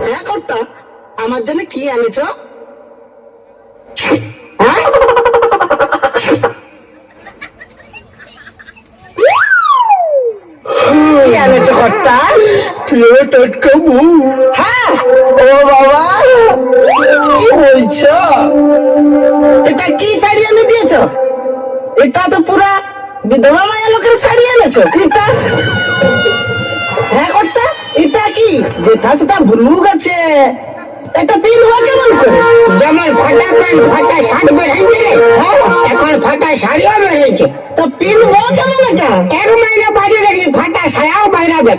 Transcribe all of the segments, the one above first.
হ্যাঁ কর্তা, আমার জন্য কি এনেছ? কি এনেছ কর্তা? টাটকা বউ। হ্যাঁ, ও বাবা, কি বলছ? এটা কি শাড়ি এনে দিয়েছ? এটা তো পুরা বিধবা মায়া লোকের শাড়ি এনেছো। এটা হ্যাঁ কর্তা, এটা কি যেটা সেটা ভুলু গেছে। এটা পিনবো কেমন করে? যেমন ফাটা প্যান্ট ফাটা শার্ট বেরিয়েছে, এখন ফাটা শাড়িও বেরিয়েছে। তো পিনবো কেমন এটা? এক মাইনে বাড়ি রেখে ফাটা সায়াও বাইরাবে।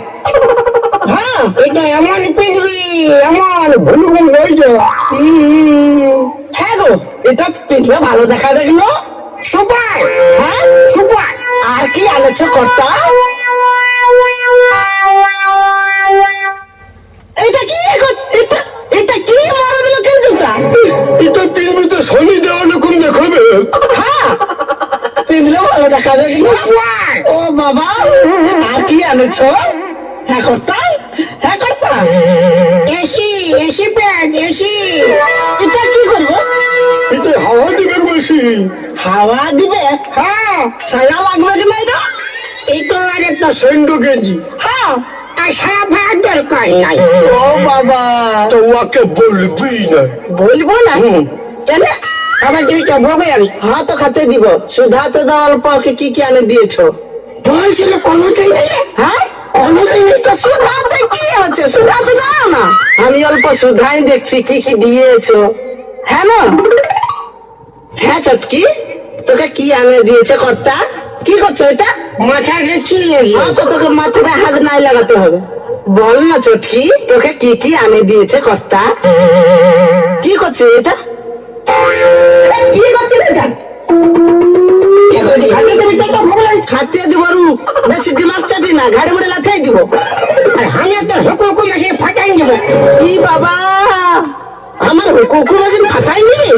হ্যাঁ, এটা এমন পিনবি, এমন ভুল ভুল হয়েছে। হ্যাঁ গো, এটা পিনলে ভালো দেখা দেখলো। সুপার, হ্যাঁ, সুপার। আর কি আনেছো কর্তা? এটা কি এটা এটা কি মারা দিল কেন জুতা? এটা পিনবি তো শনি দেওয়া রকম দেখাবে। হ্যাঁ, পিনলে ভালো দেখা দেখলো। সুপার। ও বাবা, আর কি আনেছো? হ্যাঁ কর্তা, হ্যাঁ কর্তা। AC, AC pant, AC. এটা কি করবো? এটা হাওয়া দিবে বেশি। হাওয়া দিবে? হ্যাঁ, ছায়া লাগবে কি না এটা? এই তো আর একটা সেন্ডো গেঞ্জি। হ্যাঁ, আর সারা ভাড়ার দরকার নাই। ও বাবা, তো ওকে বলবি না। বলবো না কেন? আবার দুইটা ভোগে আমি হ্যাঁ তো খাতে দিব। সুধাতে দাও অল্প, কি কি আনে দিয়েছো? বলছিল কোনোটাই নেই। হ্যাঁ, অনুযায়ী তো সুধাতে কি হচ্ছে? সুধাতে দাও না। আমি অল্প সুধাই দেখছি কি কি দিয়েছো। হ্যাঁ না? হ্যাঁ চটকি, তোকে কি আনে দিয়েছে কর্তা? কি করছো এটা? মাথা গেছি। হ্যাঁ তো তোকে মাথায় হাত নাই লাগাতে হবে। বল না চটকি, তোকে কি কি আনে দিয়েছে কর্তা? কি করছো এটা? কি করছো এটা? কি করছি? হাতে দেবি তো তো ভুল হয়েছে। খাতে দিব রু, বেশি দিমাগ চাটি না, ঘাড়ে মুড়ে লাথাই দিব। আর আমি তো হুকুম এসে ফাটাই দেবো। কি বাবা, আমার কুকুর আছে ফাটাই নিবি?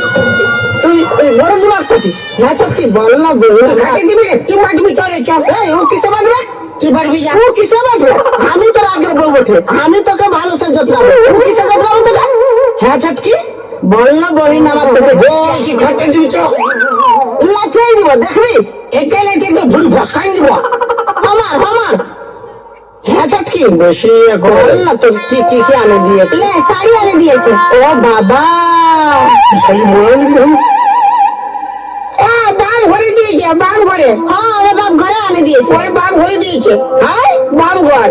তুই বড় দিমাগ চাটি না চটকি, বল না বল না। খাতে দিবি রে, কি মারবি চলে চল। এই, ও কিসে বাঁধবে? কি পারবি যা। ও কিসে বাঁধবে? আমি তোর আগের বউ বটে, আমি তোকে ভালো সে যত্নাবো। ও কিসে যত্নাবো তোকে? হ্যাঁ চটকি, বল না বহিন আমার তোকে বলছি খাতে দিবি তো। লাথাই দিব, দেখবি? একেলে কিন্তু ভুল ভসাই দিব। আমার আমার হ্যাঁ চটকি, বেশি বল না তোর কি কি কি আনে দিয়েছে? শাড়ি এনে দিয়েছে। ও বাবা, সেই মনে বাম ভরে দিয়েছে, বাম ভরে। হ্যাঁ, আমার বাপ ঘরে এনে দিয়েছে। ওই বাম ভরে দিয়েছে। হ্যাঁ, বাম ঘর।